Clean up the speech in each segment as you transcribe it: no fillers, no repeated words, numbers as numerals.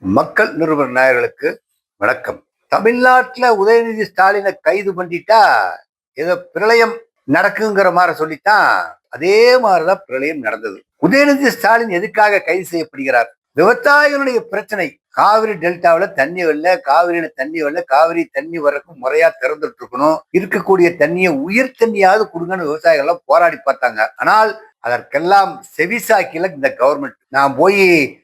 மக்கள் நிருபர் நேயர்களுக்கு வணக்கம். தமிழ்நாட்டுல உதயநிதி ஸ்டாலினை கைது பண்ணிட்டா ஏதோ பிரளயம் நடக்குங்கிற மாதிரி சொல்லித்தான் அதே மாதிரிதான் பிரளயம் நடந்தது. உதயநிதி ஸ்டாலின் எதுக்காக கைது செய்யப்படுகிறார்? விவசாயிகளுடைய பிரச்சனை. காவிரி டெல்டாவில தண்ணி வரல, காவிரியில தண்ணி வரல, காவிரி தண்ணி வர்றதுக்கு முறையா திறந்துட்டு இருக்கணும், இருக்கக்கூடிய தண்ணியை உயிர் தண்ணியாவது கொடுங்கன்னு விவசாயிகள் எல்லாம் போராடி பார்த்தாங்க. ஆனால் அதற்கெல்லாம் செவிசாக்கில இந்த கவர்மெண்ட். நான் போய்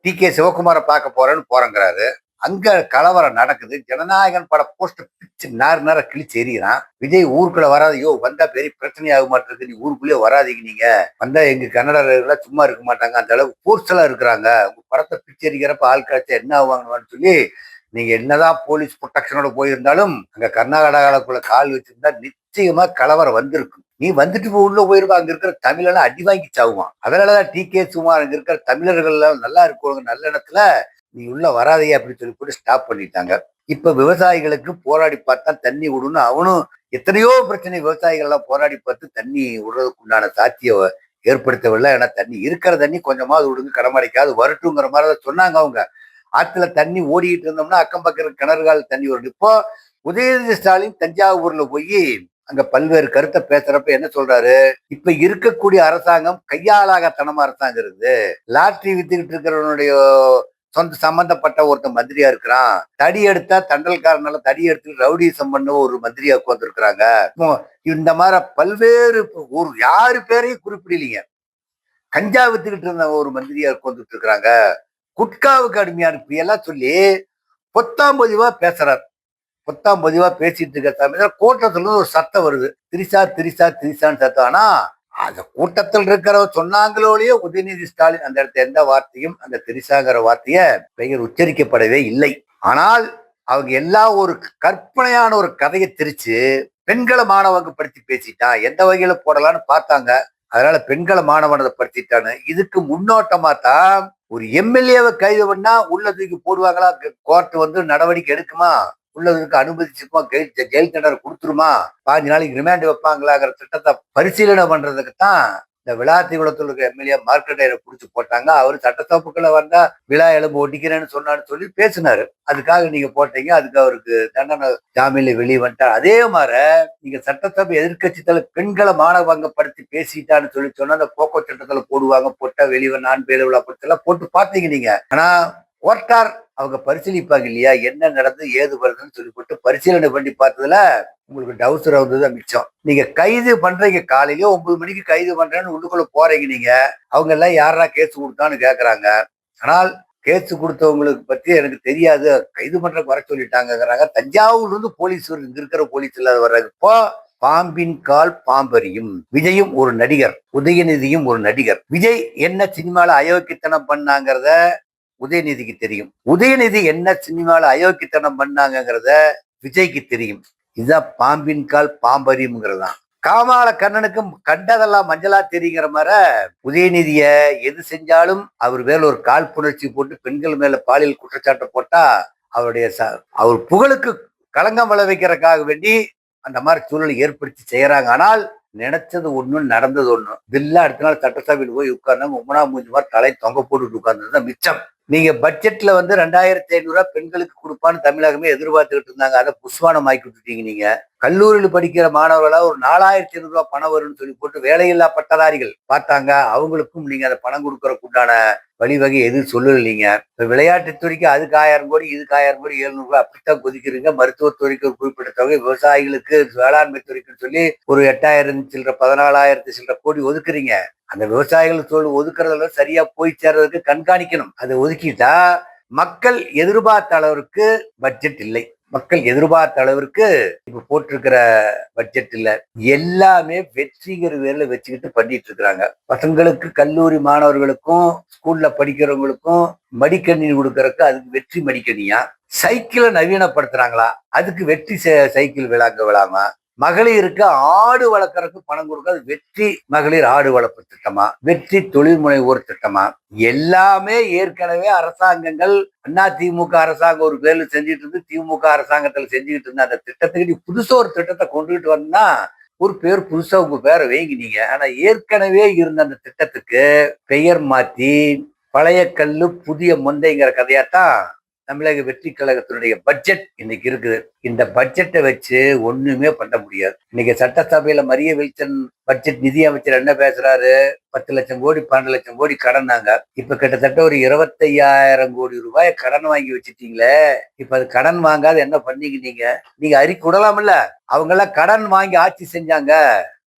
டி.கே. சிவகுமாரை பார்க்க போறேன்னு போறேங்கிறாரு. அங்க கலவரம் நடக்குது. ஜனநாயகன் பட போஸ்டர் பிச்சு நேர கிழிச்சு எறிகிறான். விஜய் ஊருக்குள்ள வராது, யோ வந்தா பெரிய பிரச்சனை ஆக மாட்டேங்குது, நீ ஊருக்குள்ளேயே வராதீங்க, நீங்க வந்தா எங்க கன்னடர்கள் சும்மா இருக்க மாட்டாங்க, அந்த அளவுக்கு போர்ஸ்டலா இருக்கிறாங்க, உங்க படத்தை பிச்சு எறிகிறப்ப ஆள் காய்ச்சா என்ன ஆவாங்கன்னு சொல்லி நீங்க என்னதான் போலீஸ் ப்ரொடெக்ஷனோட போயிருந்தாலும் அங்க கர்நாடகாவுக்குள்ள கால் வச்சிருந்தா நிச்சயமா கலவரம் வந்திருக்கும். நீ வந்துட்டு உள்ள போயிருப்பா, அங்க இருக்கிற தமிழெல்லாம் அடி வாங்கி சாவுவான். அதனாலதான் டி.கே. சுமார் அங்க இருக்கிற தமிழர்கள் எல்லாம் நல்லா இருக்குவாங்க, நல்ல இடத்துல நீ உள்ள வராதையே அப்படின்னு சொல்லி போட்டு ஸ்டாப் பண்ணிட்டாங்க. இப்ப விவசாயிகளுக்கு போராடி பார்த்தா தண்ணி விடணும், அவனும் எத்தனையோ பிரச்சனை விவசாயிகள் எல்லாம் போராடி பார்த்து தண்ணி விடுறதுக்கு உண்டான சாத்தியம் ஏற்படுத்தவில்லை. ஏன்னா தண்ணி இருக்கிற தண்ணி கொஞ்சமாவது விடுங்க, கடமடைக்காது வரட்டுங்கிற மாதிரி சொன்னாங்க. அவங்க ஆத்துல தண்ணி ஓடிக்கிட்டு இருந்தோம்னா அக்கம் பக்கம் கிணறுகால் தண்ணி வரும். இப்போ உதயநிதி ஸ்டாலின் தஞ்சாவூர்ல போய் அங்க பல்வேறு கருத்தை பேசுறப்ப என்ன சொல்றாரு? இப்ப இருக்கக்கூடிய அரசாங்கம் கையாளாகத்தனமா அரசாங்கம் இருக்குது. லாட்டரி வித்துக்கிட்டு இருக்கிறவனுடைய சொந்த சம்பந்தப்பட்ட ஒருத்தன் மந்திரியா இருக்கிறான். தடி எடுத்தா தண்டல்காரனால தடி எடுத்து ரவுடிசம் பண்ண ஒரு மந்திரியா உட்கார்ந்துருக்கிறாங்க. இந்த மாதிரி பல்வேறு ஒரு யாரு பேரையும் குறிப்பிடலீங்க. கஞ்சா வித்துக்கிட்டு இருந்த ஒரு மந்திரியா உட்கார்ந்துட்டு இருக்கிறாங்க. குட்காவுக்கு அடிமையா எல்லாம் சொல்லி பொத்தாம் பொதிவா பேசுறாரு. பொத்தாம் பொதிவா பேசிட்டு இருக்க சமயத்துல கூட்டத்துல ஒரு சத்தம் வருது, திரிசா திரிசா திரிசான்னு சத்தம். ஆனா அந்த கூட்டத்தில் இருக்கிறவ சொன்னாங்களோலயே உதயநிதி ஸ்டாலின் அந்த இடத்துல எந்த வார்த்தையும் அந்த திரிசாங்கிற வார்த்தைய பெயர் உச்சரிக்கப்படவே இல்லை. ஆனால் அவங்க எல்லாம் ஒரு கற்பனையான ஒரு கதையை திரிச்சு பெண்களை மாணவங்க படுத்தி பேசிட்டா எந்த வகையில போடலான்னு பார்த்தாங்க. அதனால பெண்களை மாணவனை படுத்திட்டான்னு இதுக்கு முன்னோட்டமா தான் ஒரு எம்எல்ஏவை கைது பண்ணா உள்ள தூக்கி போடுவாங்களா, கோர்ட் வந்து நடவடிக்கை எடுக்குமா, உள்ளதுக்கு அனுமதிச்சுக்குமா, ஜெயில் தண்டனை கொடுத்துருமா, 5 நாளைக்கு ரிமாண்ட் வைப்பாங்களாங்கிற திட்டத்தை பரிசீலனை பண்றதுக்கு தான் இந்த விளாத்திகுளத்தில் இருக்க எம்எல்ஏ மார்க்கெட்டையரை புடிச்சு போட்டாங்க. அவரு சட்டத்தொப்புக்குள்ள வந்தா விழா எலும்பு ஒட்டிக்கிறேன்னு சொன்னான்னு சொல்லி பேசினாரு. அதுக்காக நீங்க போட்டீங்க, அதுக்கு அவருக்கு தண்டனை ஜாமீன்ல வெளியே வந்துட்டார். அதே மாதிரி நீங்க சட்டசபை எதிர்கட்சி தலைவர் பெண்களை மானபங்கப்படுத்தி பேசிட்டான்னு சொல்லி சொன்னா அந்த போக்கோ சட்டத்துல போடுவாங்க, போட்டா வெளியே நான் பேரு விழா எல்லாம் போட்டு பார்த்தீங்க நீங்க. ஆனா கோர்ட்டார் அவங்க பரிசீலிப்பாங்க இல்லையா, என்ன நடந்து ஏது வருதுன்னு சொல்லி போட்டு பரிசீலனை பண்ணி பார்த்ததுல உங்களுக்கு டவுசர் வந்ததுதான் மிச்சம். நீங்க கைது பண்றீங்க, காலையிலேயே 9 மணிக்கு கைது பண்றேன்னு உள்ளுக்குள்ள போறீங்க. நீங்க அவங்க எல்லாம் யாரா கேஸ் கொடுத்தான்னு கேக்குறாங்க. ஆனால் கேஸ் கொடுத்தவங்களுக்கு பத்தி எனக்கு தெரியாது, கைது பண்றதுக்கு வர சொல்லிட்டாங்கிறாங்க. தஞ்சாவூர்ல இருந்து போலீஸ் இங்க இருக்கிற போலீஸ் இல்லாத வர்றாங்க. இப்போ பாம்பின் கால் பாம்பரியும். விஜயும் ஒரு நடிகர், உதயநிதியும் ஒரு நடிகர். விஜய் என்ன சினிமால அயோக்கியத்தனம் பண்ணாங்கிறத உதயநிதிக்கு தெரியும். உதயநிதி என்ன சினிமால அயோக்கியத்தனம் பண்ணாங்கிறத விஜய்க்கு தெரியும். இதுதான் பாம்பின் கால் பாம்பரியும்ங்கிறதான். காமால கண்ணனுக்கும் கண்டதெல்லாம் மஞ்சளா தெரியுங்கிற மாதிரி உதயநிதிய எது செஞ்சாலும் அவர் மேல ஒரு காழ்ப்புணர்ச்சி போட்டு பெண்கள் மேல பாலியல் குற்றச்சாட்டை போட்டா அவருடைய அவர் புகழுக்கு களங்கம் விளைவிக்கிறதுக்காக வேண்டி அந்த மாதிரி சூழலை ஏற்படுத்தி செய்யறாங்க. ஆனால் நினைச்சது ஒண்ணு, நடந்தது ஒண்ணு. பில்லா அடுத்த நாள் சட்டசபையில் போய் உட்கார்ந்தாங்க, 3ஆம் மூஞ்சி மாதிரி தலை தொங்க போட்டுட்டு உட்கார்ந்தது மிச்சம். நீங்க பட்ஜெட்ல வந்து 2500 பெண்களுக்கு கொடுப்பான்னு தமிழகமே எதிர்பார்த்துக்கிட்டு இருந்தாங்க. அதை புஷ்வானம் ஆக்கி விட்டுட்டீங்க. நீங்க கல்லூரியில் படிக்கிற மாணவர்களா ஒரு 4500 பணம் வரும்னு சொல்லி போட்டு வேலையில்லா பட்டதாரிகள் பார்த்தாங்க. அவங்களுக்கும் நீங்க அந்த பணம் கொடுக்கறதுக்கு உண்டான வழிவகை எதுவும் சொல்லலைங்க. இப்ப விளையாட்டுத்துறைக்கு அதுக்கு 1000 கோடி, இதுக்கு 1000 கோடி, 700 ரூபாய் அப்படித்தான் கொதிக்கிறீங்க. மருத்துவத்துறைக்கு குறிப்பிட்ட தொகை, விவசாயிகளுக்கு வேளாண்மை துறைக்குன்னு சொல்லி ஒரு 8000 சில்லற 14,000 சில்லற கோடி ஒதுக்குறீங்க. அந்த விவசாயிகள் தொழில் ஒதுக்குறதுல சரியா போய் சேர்றதுக்கு கண்காணிக்கணும். அதை ஒதுக்கிட்டா மக்கள் எதிர்பார்த்த அளவிற்கு பட்ஜெட் இல்லை. மக்கள் எதிர்பார்த்த அளவிற்கு இப்ப போட்டிருக்கிற பட்ஜெட் இல்ல. எல்லாமே வெற்றிங்கிற பேர்ல வச்சுக்கிட்டு பண்ணிட்டு இருக்கிறாங்க. பசங்களுக்கு, கல்லூரி மாணவர்களுக்கும், ஸ்கூல்ல படிக்கிறவங்களுக்கும் மடிக்கணினி கொடுக்கறதுக்கு அதுக்கு வெற்றி மடிக்கணியா. சைக்கிளை நவீனப்படுத்துறாங்களா, அதுக்கு வெற்றி சைக்கிள் விழாமா. மகளிருக்கு ஆடு வளர்க்கறதுக்கு பணம் கொடுக்காது, வெற்றி மகளிர் ஆடு வளர்ப்பு திட்டமா, வெற்றி தொழில் முனைவோர் திட்டமா. எல்லாமே ஏற்கனவே அரசாங்கங்கள், அதிமுக அரசாங்கம் ஒரு பேர்ல செஞ்சுட்டு இருந்து திமுக அரசாங்கத்துல செஞ்சுக்கிட்டு இருந்த அந்த திட்டத்துக்கு நீ புதுசா ஒரு திட்டத்தை கொண்டுகிட்டு வந்தா ஒரு பேர் புதுசா உங்க பேரை வைங்கினீங்க. ஆனா ஏற்கனவே இருந்த அந்த திட்டத்துக்கு பெயர் மாற்றி பழைய கல்லு புதிய மொந்தைங்கிற கதையாத்தான் தமிழக வெற்றி கழகத்தினுடைய பட்ஜெட் இன்னைக்கு இருக்குது. இந்த பட்ஜெட்டை வச்சு ஒண்ணுமே பண்ண முடியாது. இன்னைக்கு சட்டசபையில மரிய வில்சன் பட்ஜெட் நிதி அமைச்சர் என்ன பேசுறாரு? 10 லட்சம் கோடி 12 லட்சம் கோடி கடன்னாங்க. இப்ப கிட்டத்தட்ட ஒரு 25,000 கோடி ரூபாய் கடன் வாங்கி வச்சுட்டீங்களே. இப்ப அது கடன் வாங்காத என்ன பண்ணீங்க? நீங்க அறிக்கை விடலாம்ல. அவங்க எல்லாம் கடன் வாங்கி ஆட்சி செஞ்சாங்க,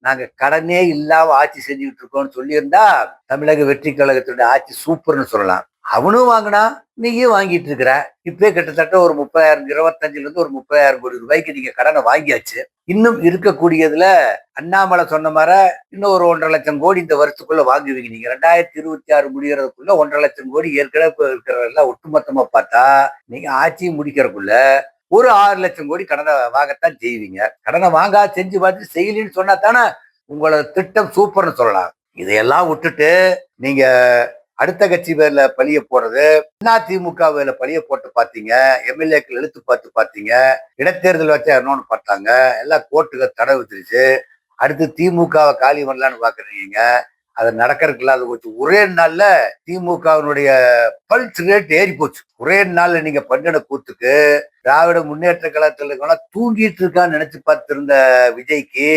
நாங்க கடனே இல்லாம ஆட்சி செஞ்சுக்கிட்டு இருக்கோம்னு சொல்லியிருந்தா தமிழக வெற்றி கழகத்தினுடைய ஆட்சி சூப்பர்னு சொல்லலாம். அவனும் வாங்கினா நீயும் வாங்கிட்டு இருக்கிற. இப்பவே கிட்டத்தட்ட ஒரு 30,000 25 இருந்து ஒரு 30,000 கோடி ரூபாய்க்கு நீங்க கடனை வாங்கியாச்சு. இன்னும் இருக்கக்கூடியதுல அண்ணாமலை சொன்ன மாதிரி இன்னும் ஒரு 1,50,000 கோடி இந்த வருஷத்துக்குள்ள வாங்குவீங்க. நீங்க 2026 முடியறதுக்குள்ள 1,50,000 கோடி ஏற்கனவே இருக்கிறதெல்லாம் ஒட்டுமொத்தமா பார்த்தா நீங்க ஆட்சியை முடிக்கிறதுக்குள்ள ஒரு 6 லட்சம் கோடி கடனை வாங்கத்தான் செய்வீங்க. கடனை வாங்கா செஞ்சு பார்த்து செய்யலன்னு சொன்னா தானே உங்களோட திட்டம் சூப்பர்னு சொல்லலாம். இதையெல்லாம் விட்டுட்டு நீங்க அடுத்த கட்சி பேர்ல பழிய போடுறது, அதிமுக பேர்ல பழிய போட்டு பாத்தீங்க, எம்எல்ஏக்கள் எழுத்து பார்த்து பாத்தீங்க, இடைத்தேர்தல் வச்சா இன்னொன்னு பார்த்தாங்க, எல்லாம் கோர்ட்டுக்கு தடை வித்துருச்சு. அடுத்து திமுகவை காலி பண்ணலான்னு பாக்குறீங்க. அது நடக்கிறதுக்குல அது கொஞ்சம் ஒரே நாள்ல திமுகவினுடைய பல்ஸ் ரேட் ஏறி போச்சு. ஒரே நாள்ல நீங்க பண்ணின கூத்துக்கு திராவிட முன்னேற்ற கழகத்துல தூங்கிட்டு இருக்கான்னு நினைச்சு பார்த்திருந்த விஜய்க்கு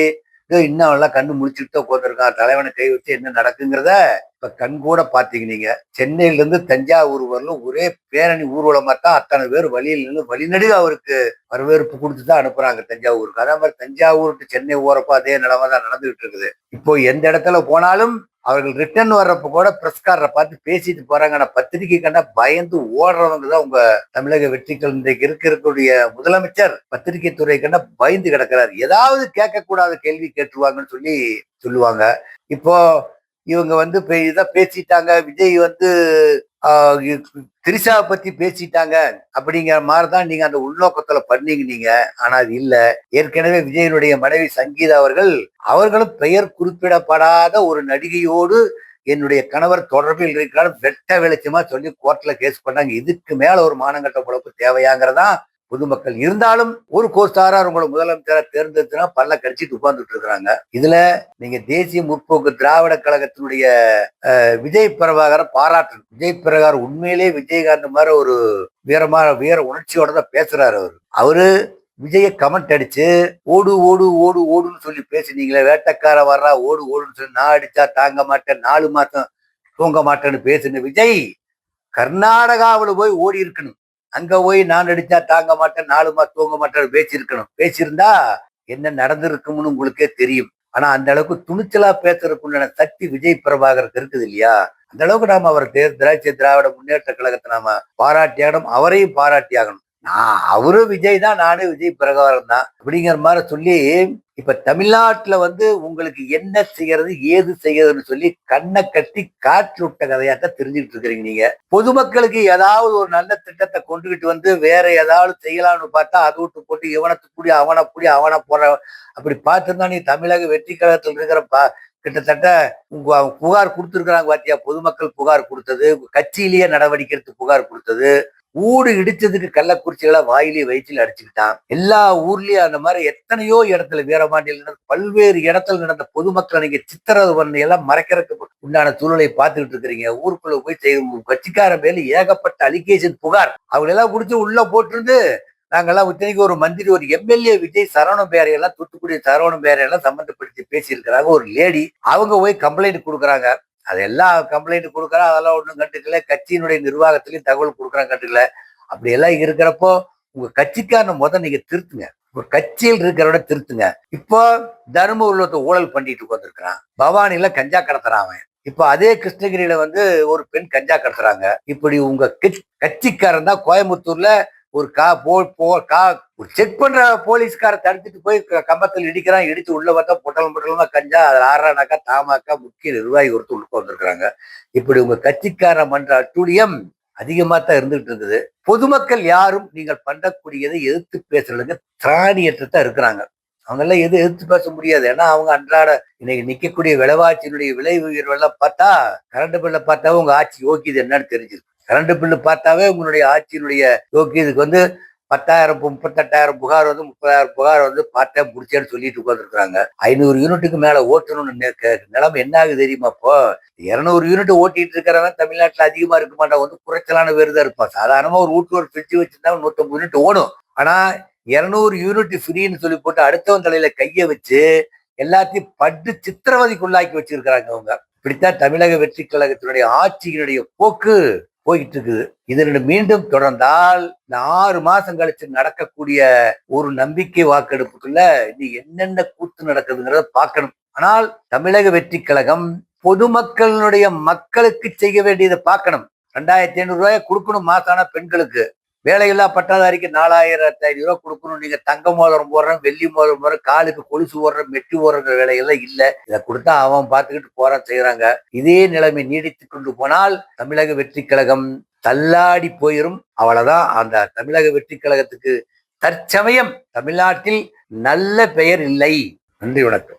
இன்னும் எல்லாம் கண்ணு முடிச்சுட்டு உட்காந்துருக்கான். தலைவனை கை வச்சு என்ன நடக்குங்கிறத இப்ப கண் கூட பாத்தீங்க. நீங்க சென்னையில இருந்து தஞ்சாவூர் வரலும் ஒரே பேரணி ஊர்வலமா தான் அத்தனை பேர் வழியில் நின்று வழிநடுக அவருக்கு வரவேற்பு கொடுத்துதான் அனுப்புறாங்க தஞ்சாவூருக்கு. அதே மாதிரி தஞ்சாவூர் டு சென்னை ஓரப்போ அதே நிலைமை தான் நடந்துகிட்டு இருக்குது. இப்போ எந்த இடத்துல போனாலும் அவர்கள் ரிட்டர்ன் வர்றப்ப கூட பிரஸ்காரரை பார்த்து பேசிட்டு போறாங்க. ஆனா பத்திரிகை கண்டா பயந்து ஓடுறவங்க தான் உங்க தமிழக வெற்றிகள். இன்றைக்கு இருக்கக்கூடிய முதலமைச்சர் பத்திரிகை துறை கண்டா பயந்து கிடக்கிறாரு. ஏதாவது கேட்கக்கூடாத கேள்வி கேட்டுருவாங்கன்னு சொல்லுவாங்க. இப்போ இவங்க இதை பேசிட்டாங்க, விஜய் திரிஷாவை பத்தி பேசிட்டாங்க அப்படிங்கிற மாதிரிதான் நீங்க அந்த உள்நோக்கத்துல பண்ணீங்க நீங்க. ஆனா அது இல்ல. ஏற்கனவே விஜயனுடைய மனைவி சங்கீதா அவர்களும் பெயர் குறிப்பிடப்படாத ஒரு நடிகையோடு என்னுடைய கணவர் தொடர்பில் இருக்கிறார் வெட்ட வெளிச்சமா சொல்லி கோர்ட்ல கேஸ் பண்ணாங்க. இதுக்கு மேல ஒரு மானங்கட்ட பொழப்பு தேவையாங்கிறதா பொதுமக்கள். இருந்தாலும் ஒரு கோஸ்டாரா உங்களை முதலமைச்சரா தேர்ந்தெடுத்துனா பல்ல கடிச்சிட்டு உட்கார்ந்துட்டு இருக்கிறாங்க. இதுல நீங்க தேசிய முற்போக்கு திராவிட கழகத்தினுடைய விஜய் பிரபாகரை பாராட்டணும். விஜய் பிரபாகர் உண்மையிலே விஜயகாந்த் மாதிரி ஒரு வீர உணர்ச்சியோட தான் பேசுறாரு. அவரு விஜய கமெண்ட் அடிச்சு ஓடு ஓடு ஓடு ஓடுன்னு சொல்லி பேசினீங்களே, வேட்டக்கார வர்றா ஓடு ஓடுன்னு சொல்லி நான் அடிச்சா தாங்க மாட்டேன், 4 மாசம் தூங்க மாட்டேன்னு பேசுன விஜய் கர்நாடகாவில் போய் ஓடி இருக்கணும். அங்க போய் நான் அடிச்சா தாங்க மாட்டேன், 4 மாசம் தூங்க மாட்டேன்னு பேசியிருக்கணும். பேசியிருந்தா என்ன நடந்திருக்கும்னு உங்களுக்கே தெரியும். ஆனா அந்த அளவுக்கு துணிச்சலா பேசுறதுக்குண்டான சக்தி விஜய் பிரபாகருக்கு இருக்குது இல்லையா? அந்த அளவுக்கு நாம அவர் திராவிட முன்னேற்ற கழகத்தை நாம பாராட்டியாகணும், அவரையும் பாராட்டியாகணும். அவரும் விஜய் தான், நானும் விஜய் பிரகாரம் தான் அப்படிங்கிற மாதிரி சொல்லி இப்ப தமிழ்நாட்டுல உங்களுக்கு என்ன செய்யறது ஏது செய்யறதுன்னு சொல்லி கண்ணை கட்டி காற்று விட்ட கதையாத்தான் தெரிஞ்சுக்கிட்டு இருக்கிறீங்க. நீங்க பொதுமக்களுக்கு ஏதாவது ஒரு நல்ல திட்டத்தை கொண்டுகிட்டு வேற ஏதாவது செய்யலாம்னு பார்த்தா அதை விட்டு போட்டு இவனத்துக்குடி அவனை போற அப்படி பார்த்துருந்தா நீ தமிழக வெற்றி கழகத்தில் இருக்கிற கிட்டத்தட்ட புகார் கொடுத்துருக்கிறாங்க பாத்தியா? பொதுமக்கள் புகார் கொடுத்தது, கட்சியிலேயே நடவடிக்கை எடுத்து புகார் கொடுத்தது, ஊடு இடிச்சதுக்கு கள்ளக்குறிச்சிகளை வாயிலே வயிற்றில் அடிச்சுக்கிட்டான். எல்லா ஊர்லயும் அந்த மாதிரி எத்தனையோ இடத்துல வீரபாண்டியில் பல்வேறு இடத்துல நடந்த பொதுமக்களை நீங்க சித்திரவதை பண்ணி எல்லாம் மறைக்கிறதுக்கு உண்டான சூழலை பார்த்துக்கிட்டு இருக்கிறீங்க. ஊருக்குள்ள போய் கட்சிக்கார மேல ஏகப்பட்ட அலிகேஷன் புகார் அவங்களெல்லாம் குடிச்சு உள்ள போட்டிருந்து நாங்கெல்லாம் இத்தனைக்கு ஒரு மந்திரி ஒரு எம்எல்ஏ விஜய் சரவண பேரையெல்லாம் தூத்துக்குடி சரவண பேரையெல்லாம் சம்பந்தப்படுத்தி பேசியிருக்கிறாங்க. ஒரு லேடி அவங்க போய் கம்ப்ளைண்ட் கொடுக்குறாங்க. அதெல்லாம் கம்ப்ளைண்ட் கொடுக்குறா, அதெல்லாம் ஒன்றும் கண்டுக்கல. கட்சியினுடைய நிர்வாகத்திலையும் தகவல் கொடுக்குறாங்க, கண்டுக்கல. அப்படி எல்லாம் இருக்கிறப்போ உங்க கட்சிக்காரன நீங்க திருத்துங்க. உங்க கட்சியில் இருக்கிறவட திருத்துங்க. இப்போ தருமபுரியில ஊழல் பண்ணிட்டு உட்காந்துருக்கிறான். பவானில கஞ்சா கடத்துறான் அவன். இப்ப அதே கிருஷ்ணகிரியில ஒரு பெண் கஞ்சா கடத்துறாங்க. இப்படி உங்க கட்சிக்காரன் தான் கோயம்புத்தூர்ல ஒரு செக் பண்ற போலீஸ்கார தடுத்துட்டு போய் கம்பத்தில் இடிக்கிறான். இடிச்சு உள்ள பார்த்தா பொட்டலமா கஞ்சா. அதுல ஆறானாக்கா தாமாக்கா முக்கிய நிர்வாகி ஒருத்தர் உள்ள வந்திருக்கிறாங்க. இப்படி உங்க கட்சிக்காரன் பண்ற அட்டூழியம் அதிகமா தான் இருந்துகிட்டு இருந்தது. பொதுமக்கள் யாரும் நீங்கள் பண்ணக்கூடியதை எதிர்த்து பேசுறதுக்கு திராணியற்ற இருக்கிறாங்க. அவங்க எல்லாம் எதிர்த்து பேச முடியாது. ஏன்னா அவங்க அன்றாட இன்னைக்கு நிக்கக்கூடிய விலைவாசியினுடைய விலை உயர்வெல்லாம் பார்த்தா, கரண்ட் பில்ல பார்த்தாவே உங்க ஆட்சி யோக்கியது என்னன்னு தெரிஞ்சிருக்கு. கரண்ட் பில்லு பார்த்தாவே உங்களுடைய ஆட்சியினுடைய யோக்கியதுக்கு 10,000 38,000 புகார் வந்து 30,000 புகார் வந்து பார்த்தேன் முடிச்சேன்னு சொல்லிட்டு உட்காந்துருக்காங்க. 500 யூனிட்டுக்கு மேல ஓட்டணும்னு நிலைமை என்ன ஆகுது தெரியுமா? இப்போ 200 யூனிட் ஓட்டிட்டு இருக்கிறவன் தமிழ்நாட்டுல அதிகமா இருக்க மாட்டான். வந்து குறைச்சலான பேர் தான் இருப்பான். சாதாரணமா ஒரு வீட்டுல ஒரு ஃப்ரிட்ஜ் வச்சிருந்தா 150 யூனிட் ஓடும். ஆனா 200 யூனிட் ஃப்ரீன்னு சொல்லி போட்டு அடுத்தவன் தலையில கைய வச்சு எல்லாத்தையும் பட்டு சித்திரவதைக்குள்ளாக்கி வச்சிருக்கிறாங்க அவங்க. இப்படித்தான் தமிழக வெற்றி கழகத்தினுடைய ஆட்சியினுடைய போக்கு போயிட்டு இருக்குது. இதனுடைய மீண்டும் தொடர்ந்தால் இந்த 6 மாசம் கழிச்சு நடக்கக்கூடிய ஒரு நம்பிக்கை வாக்கெடுப்புக்குள்ள இது என்னென்ன கூத்து நடக்குதுங்கிறத பார்க்கணும். ஆனால் தமிழக வெற்றி கழகம் பொதுமக்களுடைய மக்களுக்கு செய்ய வேண்டியதை பார்க்கணும். 2,500 ரூபாய் கொடுக்கணும் மாசான பெண்களுக்கு. வேலையில்லா பட்டாதாரிக்கு 4,500 கொடுக்கணும். நீங்க தங்க மோதிரம் போடுறேன், வெள்ளி மோதிரம் போடுறேன், காலுக்கு கொலுசு போடுறேன், மெட்டி போடுற வேலையெல்லாம் இல்ல. இதை கொடுத்தா அவன் பார்த்துக்கிட்டு போறான் செய்யறாங்க. இதே நிலைமை நீடித்து கொண்டு போனால் தமிழக வெற்றி கழகம் தள்ளாடி போயிரும். அவ்வளவுதான். அந்த தமிழக வெற்றி கழகத்துக்கு தற்சமயம் தமிழ்நாட்டில் நல்ல பெயர் இல்லை. நன்றி, வணக்கம்.